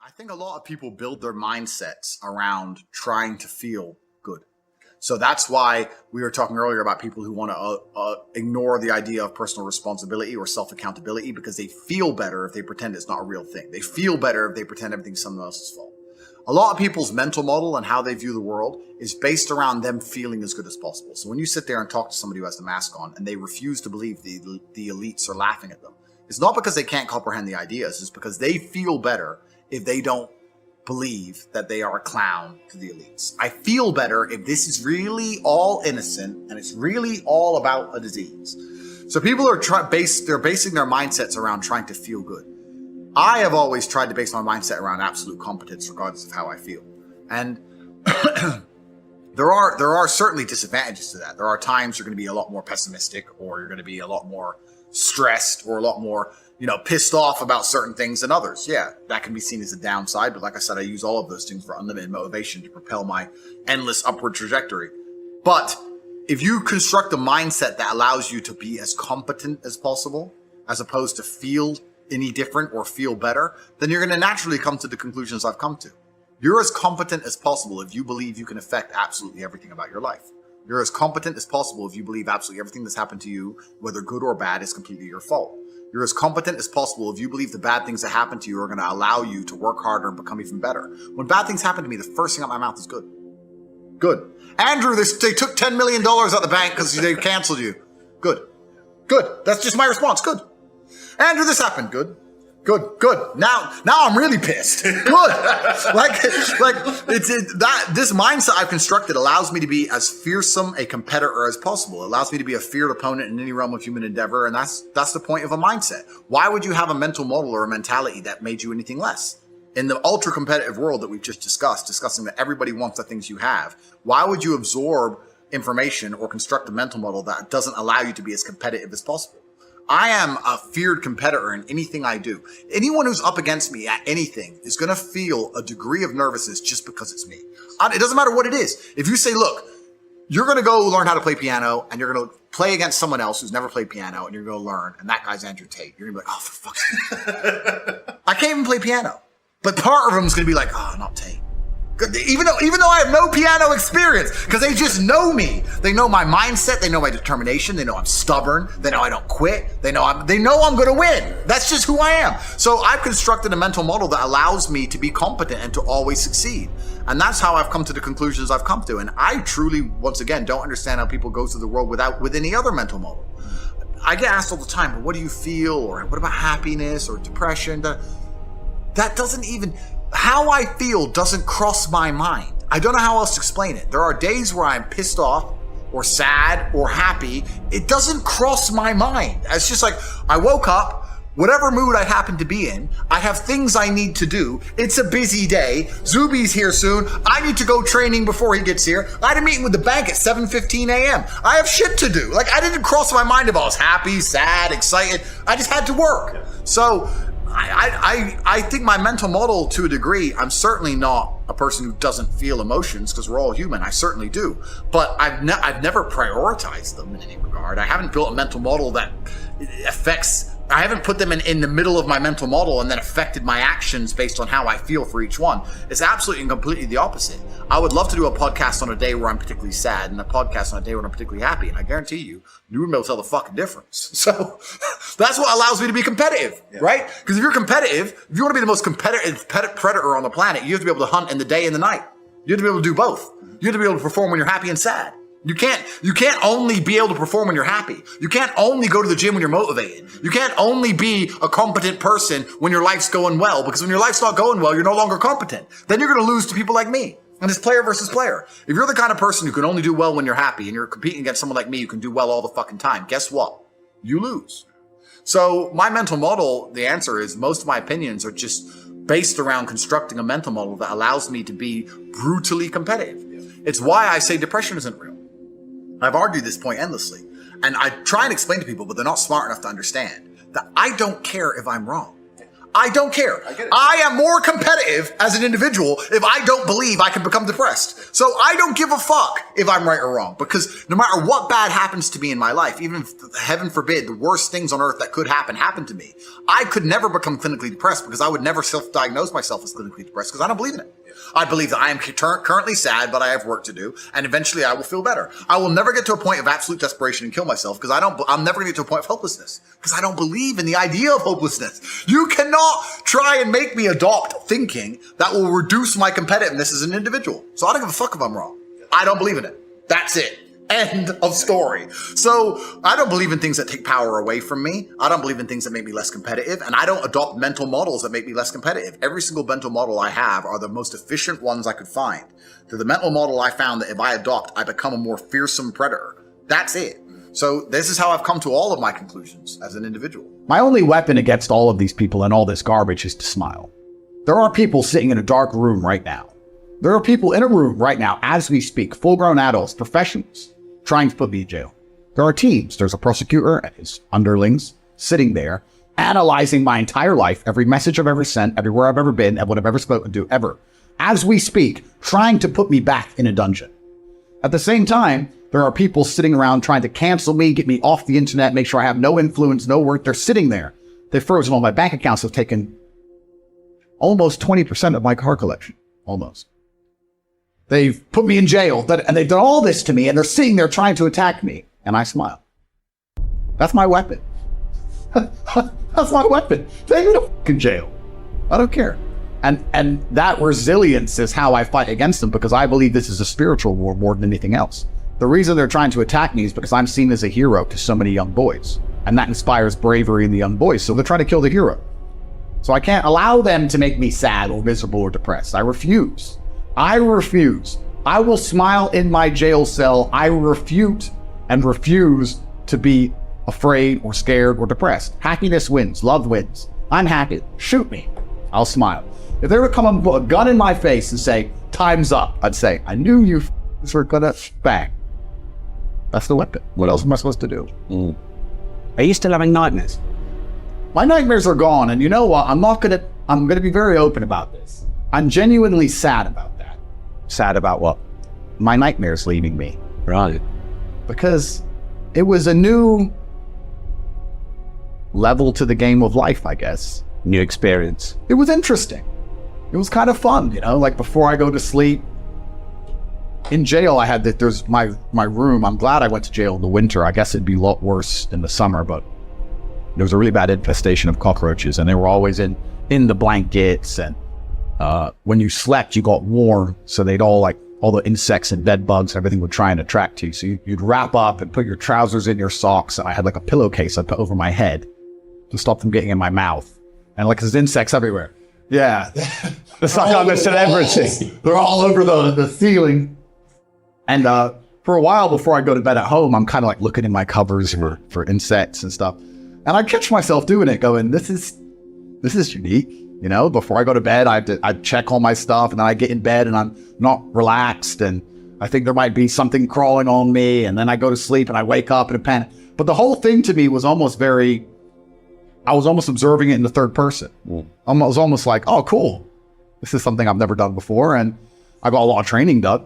I think a lot of people build their mindsets around trying to feel good. So that's why we were talking earlier about people who want to ignore the idea of personal responsibility or self-accountability because they feel better if they pretend it's not a real thing. They feel better if they pretend everything's someone else's fault. A lot of people's mental model and how they view the world is based around them feeling as good as possible. So when you sit there and talk to somebody who has the mask on and they refuse to believe the elites are laughing at them, it's not because they can't comprehend the ideas. It's because they feel better if they don't believe that they are a clown to the elites. I feel better if this is really all innocent and it's really all about a disease. So people are basing their mindsets around trying to feel good. I have always tried to base my mindset around absolute competence regardless of how I feel. And there are certainly disadvantages to that. There are times you're going to be a lot more pessimistic, or you're going to be a lot more stressed, or a lot more, pissed off about certain things than others. Yeah, that can be seen as a downside. But like I said, I use all of those things for unlimited motivation to propel my endless upward trajectory. But if you construct a mindset that allows you to be as competent as possible, as opposed to feel any different or feel better, then you're going to naturally come to the conclusions I've come to. You're as competent as possible if you believe you can affect absolutely everything about your life. You're as competent as possible if you believe absolutely everything that's happened to you, whether good or bad, is completely your fault. You're as competent as possible if you believe the bad things that happen to you are going to allow you to work harder and become even better. When bad things happen to me, the first thing out of my mouth is good. Good. Andrew, they took $10 million out the bank because they canceled you. Good. Good. That's just my response. Good. Andrew, this happened. Good. Good. Good. Now I'm really pissed. Good. This mindset I've constructed allows me to be as fearsome a competitor as possible. It allows me to be a feared opponent in any realm of human endeavor. And that's the point of a mindset. Why would you have a mental model or a mentality that made you anything less? In the ultra competitive world that we've just discussing that everybody wants the things you have, why would you absorb information or construct a mental model that doesn't allow you to be as competitive as possible? I am a feared competitor in anything I do. Anyone who's up against me at anything is going to feel a degree of nervousness just because it's me. It doesn't matter what it is. If you say, look, you're going to go learn how to play piano and you're going to play against someone else who's never played piano and you're going to learn, and that guy's Andrew Tate, you're going to be like, oh, for fuck's sake. I can't even play piano. But part of them is going to be like, oh, not Tate. Even though I have no piano experience, because they just know me. They know my mindset. They know my determination. They know I'm stubborn. They know I don't quit. They know I'm going to win. That's just who I am. So I've constructed a mental model that allows me to be competent and to always succeed. And that's how I've come to the conclusions I've come to. And I truly, once again, don't understand how people go through the world with any other mental model. I get asked all the time, well, what do you feel? Or what about happiness or depression? That doesn't even... How I feel doesn't cross my mind. I don't know how else to explain it. There are days where I'm pissed off or sad or happy. It doesn't cross my mind. It's just like I woke up, whatever mood I happen to be in, I have things I need to do. It's a busy day. Zuby's here soon. I need to go training before he gets here. I had a meeting with the bank at 7:15 a.m. I have shit to do. I didn't cross my mind if I was happy, sad, excited. I just had to work. So I think my mental model, to a degree, I'm certainly not a person who doesn't feel emotions, because we're all human. I certainly do. But I've never prioritized them in any regard. I haven't built a mental model that affects... I haven't put them in the middle of my mental model and then affected my actions based on how I feel for each one. It's absolutely and completely the opposite. I would love to do a podcast on a day where I'm particularly sad and a podcast on a day when I'm particularly happy. And I guarantee you wouldn't be able to tell the fucking difference. So that's what allows me to be competitive, right? Because if you're competitive, if you want to be the most competitive predator on the planet, you have to be able to hunt in the day and the night. You have to be able to do both. You have to be able to perform when you're happy and sad. You can't only be able to perform when you're happy. You can't only go to the gym when you're motivated. You can't only be a competent person when your life's going well, because when your life's not going well, you're no longer competent. Then you're going to lose to people like me. And it's player versus player. If you're the kind of person who can only do well when you're happy and you're competing against someone like me who can do well all the fucking time, guess what? You lose. So my mental model, the answer is most of my opinions are just based around constructing a mental model that allows me to be brutally competitive. It's why I say depression isn't real. I've argued this point endlessly, and I try and explain to people, but they're not smart enough to understand that I don't care if I'm wrong. I don't care. I am more competitive as an individual if I don't believe I can become depressed. So I don't give a fuck if I'm right or wrong, because no matter what bad happens to me in my life, even if, heaven forbid, the worst things on earth that could happen to me, I could never become clinically depressed, because I would never self-diagnose myself as clinically depressed, because I don't believe in it. I believe that I am currently sad, but I have work to do, and eventually I will feel better. I will never get to a point of absolute desperation and kill myself, because I'm never going to get to a point of hopelessness, because I don't believe in the idea of hopelessness. You cannot try and make me adopt thinking that will reduce my competitiveness as an individual. So I don't give a fuck if I'm wrong. I don't believe in it. That's it. End of story. So I don't believe in things that take power away from me. I don't believe in things that make me less competitive, and I don't adopt mental models that make me less competitive. Every single mental model I have are the most efficient ones I could find. They're the mental model I found that if I adopt, I become a more fearsome predator. That's it. So this is how I've come to all of my conclusions as an individual. My only weapon against all of these people and all this garbage is to smile. There are people sitting in a dark room right now. There are people in a room right now as we speak, full-grown adults, professionals, trying to put me in jail. There are teams. There's a prosecutor and his underlings sitting there, analyzing my entire life, every message I've ever sent, everywhere I've ever been, and what I've ever spoken to, ever. As we speak, trying to put me back in a dungeon. At the same time, there are people sitting around trying to cancel me, get me off the internet, make sure I have no influence, no work. They're sitting there. They've frozen all my bank accounts, have taken almost 20% of my car collection. Almost. They've put me in jail, and they've done all this to me, and they're sitting there trying to attack me, and I smile. That's my weapon. That's my weapon. Take me to fucking jail. I don't care. And that resilience is how I fight against them, because I believe this is a spiritual war more than anything else. The reason they're trying to attack me is because I'm seen as a hero to so many young boys, and that inspires bravery in the young boys, so they're trying to kill the hero. So I can't allow them to make me sad or miserable or depressed. I refuse. I refuse. I will smile in my jail cell. I refuse to be afraid or scared or depressed. Happiness wins. Love wins. I'm happy. Shoot me. I'll smile. If they were to come and put a gun in my face and say, time's up, I'd say, I knew you were gonna bang. That's the weapon. What else am I supposed to do? Are you still having nightmares? My nightmares are gone, and you know what? I'm gonna be very open about this. I'm genuinely sad about that. Sad about what? My nightmares leaving me. Right. Because it was a new level to the game of life, I guess. New experience. It was interesting. It was kind of fun, like before I go to sleep. In jail, I had there's my room. I'm glad I went to jail in the winter. I guess it'd be a lot worse in the summer, but there was a really bad infestation of cockroaches, and they were always in the blankets, and when you slept, you got warm, so they'd all the insects and bed bugs, everything would try and attract you. So you'd wrap up and put your trousers in your socks, and I had like a pillowcase I put over my head to stop them getting in my mouth. And there's insects everywhere. Yeah. It's like I'm a celebrity. They're all over the ceiling. And for a while before I go to bed at home, I'm kind of looking in my covers for insects and stuff. And I catch myself doing it, going, this is unique. Before I go to bed, I'd check all my stuff, and then I get in bed and I'm not relaxed, and I think there might be something crawling on me, and then I go to sleep and I wake up in a panic. But the whole thing to me was almost I was almost observing it in the third person. I was almost like, oh, cool. This is something I've never done before, and I got a lot of training done.